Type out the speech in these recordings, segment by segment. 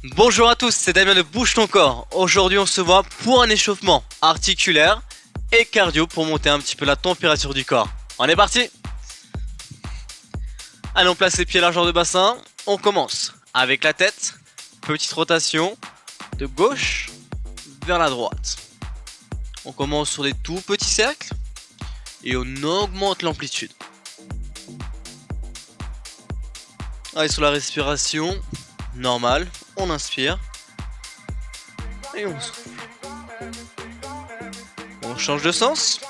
Bonjour à tous, c'est Damien de Bouge ton corps. Aujourd'hui on se voit pour un échauffement articulaire et cardio pour monter un petit peu la température du corps. On est parti. Allez, on place les pieds à largeur de bassin. On commence avec la tête. Petite rotation de gauche vers la droite. On commence sur des tout petits cercles et on augmente l'amplitude. Allez, sur la respiration normale, on inspire et on souffle. On change de sens,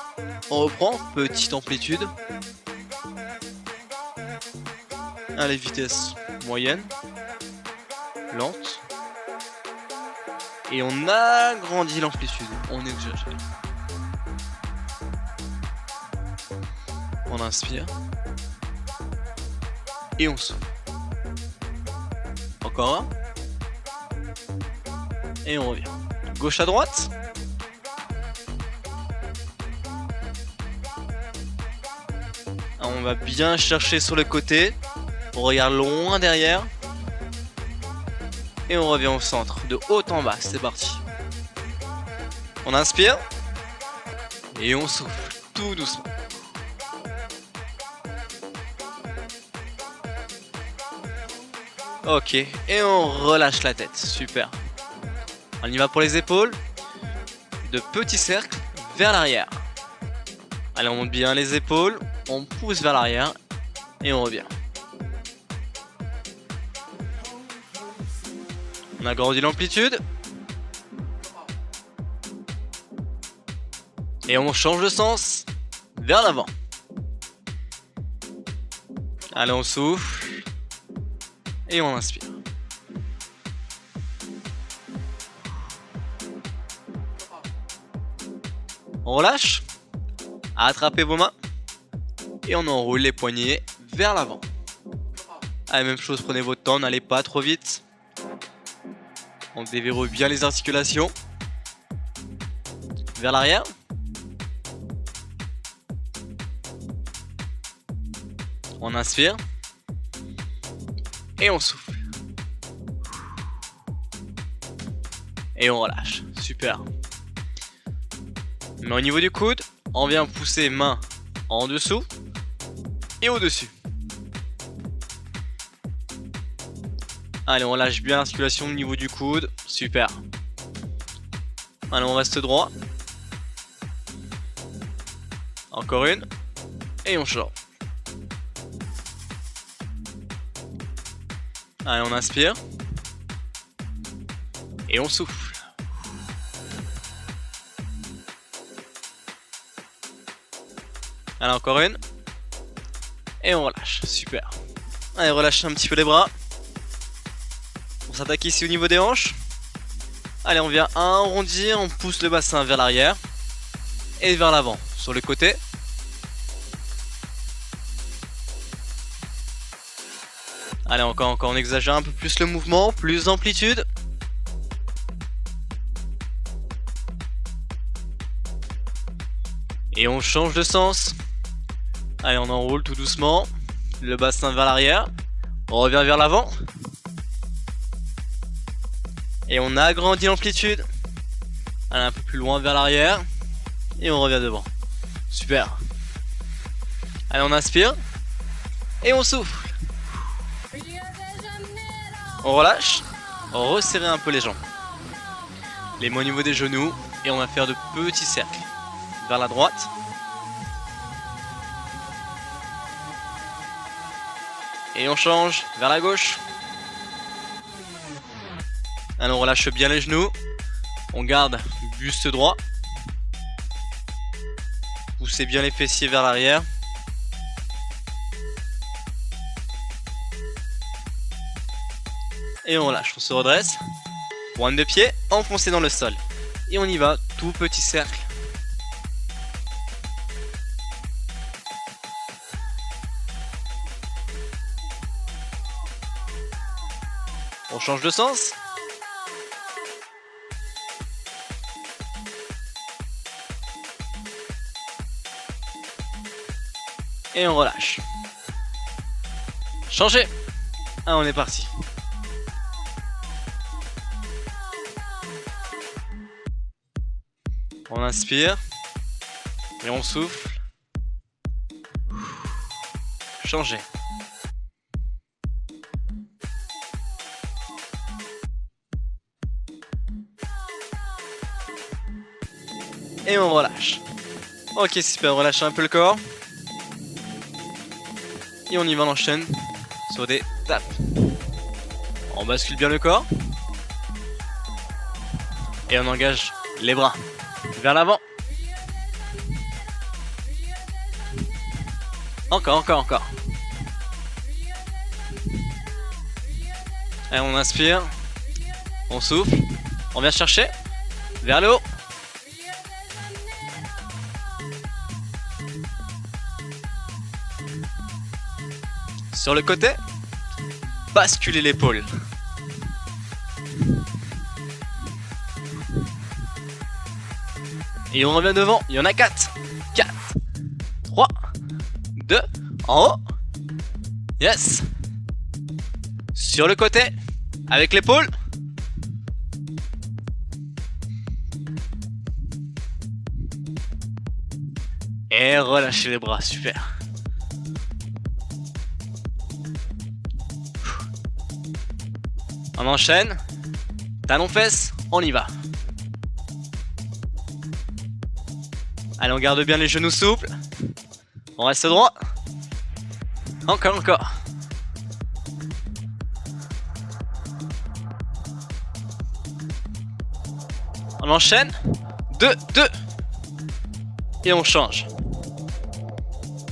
on reprend, petite amplitude. Allez, vitesse moyenne, lente. Et on agrandit l'amplitude, on exagère. On inspire et on souffle. Encore un. Et on revient. Gauche à droite. On va bien chercher sur le côté. On regarde loin derrière. Et on revient au centre. De haut en bas. C'est parti. On inspire. Et on souffle. Tout doucement. Ok. Et on relâche la tête. Super. On y va pour les épaules. De petits cercles vers l'arrière. Allez, on monte bien les épaules. On pousse vers l'arrière. Et on revient. On agrandit l'amplitude. Et on change de sens. Vers l'avant. Allez, on souffle. Et on inspire. On relâche. Attrapez vos mains. Et on enroule les poignets vers l'avant. Allez, même chose, prenez votre temps, n'allez pas trop vite. On déverrouille bien les articulations. Vers l'arrière. On inspire. Et on souffle. Et on relâche. Super. Mais au niveau du coude, on vient pousser main en dessous et au-dessus. Allez, on relâche bien l'articulation au niveau du coude. Super. Allez, on reste droit. Encore une. Et on change. Allez, on inspire. Et on souffle. Allez, encore une. Et on relâche. Super. Allez, relâchez un petit peu les bras. On s'attaque ici au niveau des hanches. Allez, on vient arrondir. On pousse le bassin vers l'arrière. Et vers l'avant. Sur le côté. Allez, encore. On exagère un peu plus le mouvement. Plus d'amplitude. Et on change de sens. Allez, on enroule tout doucement. Le bassin vers l'arrière. On revient vers l'avant. Et on agrandit l'amplitude. Allez, un peu plus loin vers l'arrière. Et on revient devant. Super. Allez, on inspire. Et on souffle. On relâche. On resserre un peu les jambes. Les mains au niveau des genoux. Et on va faire de petits cercles. Vers la droite. Et on change vers la gauche. Allez, on relâche bien les genoux. On garde buste droit. Poussez bien les fessiers vers l'arrière. Et on relâche, on se redresse. Pointe de pied, enfoncé dans le sol. Et on y va, tout petit cercle. On change de sens. Et on relâche. Changez. Ah, on est parti. On inspire. Et on souffle. Changer. Et on relâche. Ok, super, relâchez un peu le corps. Et on y va, on enchaîne sur des tapes. On bascule bien le corps. Et on engage les bras vers l'avant. Encore. Et on inspire. On souffle. On vient chercher vers le haut. Sur le côté, basculez l'épaule. Et on revient devant, il y en a 4. 4, 3, 2, en haut. Yes. Sur le côté, avec l'épaule. Et relâchez les bras, super. On enchaîne. Talon fesses, on y va. Allez, on garde bien les genoux souples. On reste droit. Encore. On enchaîne. 2. Et on change.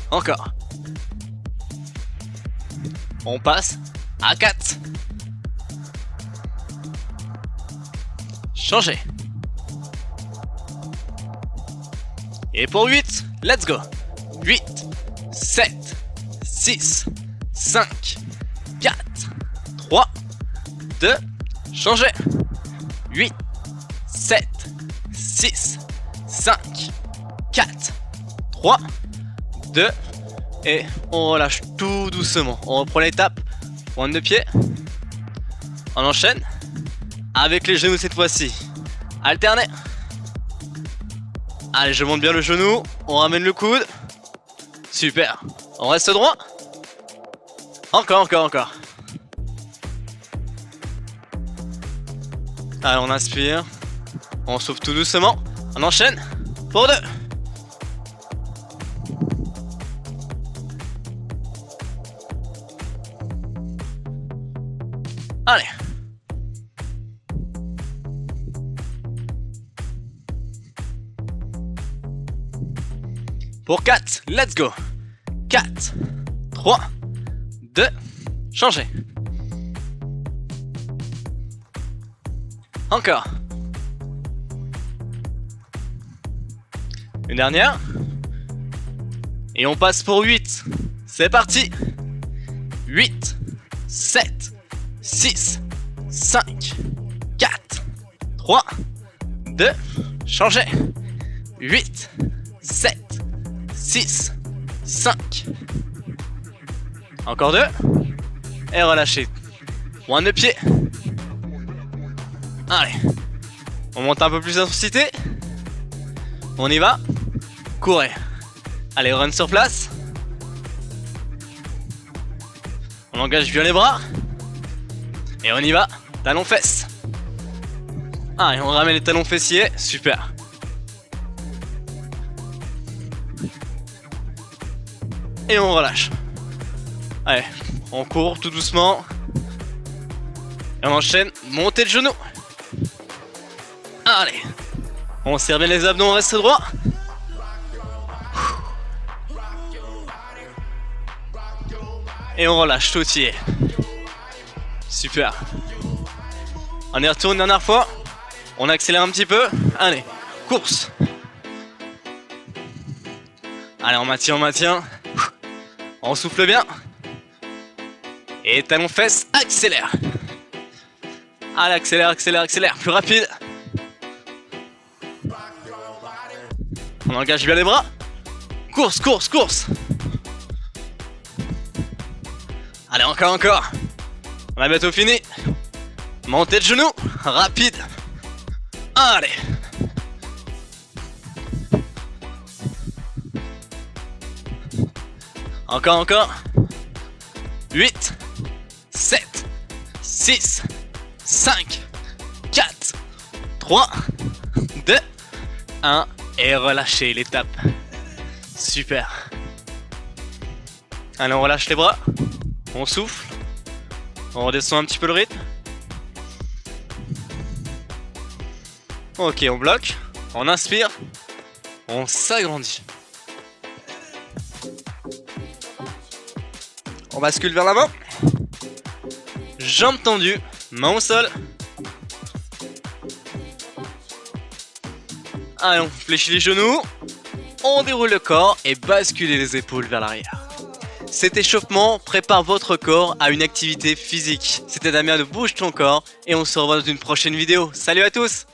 Encore. On passe à 4. Changer. Et pour 8, let's go. 8, 7, 6, 5, 4, 3, 2, changer. 8, 7, 6, 5, 4, 3, 2, et on relâche tout doucement. On reprend l'étape, pointe de pied. On enchaîne. Avec les genoux cette fois-ci. Alternez. Allez, je monte bien le genou. On ramène le coude. Super. On reste droit. Encore. Allez, on inspire. On souffle tout doucement. On enchaîne. Pour 2. Allez. Pour 4, let's go. 4, 3, 2, changez. Encore. Une dernière. Et on passe pour 8. C'est parti. 8, 7, 6, 5, 4, 3, 2, changez. 8, 7, 6, 5. Encore 2. Et relâchez. Pointe de pied. Allez. On monte un peu plus d'intensité. On y va. Courez. Allez, run sur place. On engage bien les bras. Et on y va. Talons fesses. Allez, on ramène les talons fessiers. Super. Et on relâche. Allez, on court tout doucement. Et on enchaîne, montée de genoux. Allez, on serre bien les abdos, on reste droit. Et on relâche, tout y est. Super. On y retourne une dernière fois. On accélère un petit peu. Allez, course. Allez, on maintient. On souffle bien. Et talons fesses, accélère. Allez, accélère. Plus rapide. On engage bien les bras. Course. Allez, encore. On a bientôt fini. Montée de genoux, rapide. Allez. Encore. 8, 7, 6, 5, 4, 3, 2, 1. Et relâchez l'étape. Super. Allez, on relâche les bras. On souffle. On redescend un petit peu le rythme. Ok, on bloque. On inspire. On s'agrandit. On bascule vers l'avant. Jambes tendues. Main au sol. Allez, on fléchit les genoux. On déroule le corps et basculez les épaules vers l'arrière. Cet échauffement prépare votre corps à une activité physique. C'était Damien de Bouge ton corps et on se revoit dans une prochaine vidéo. Salut à tous!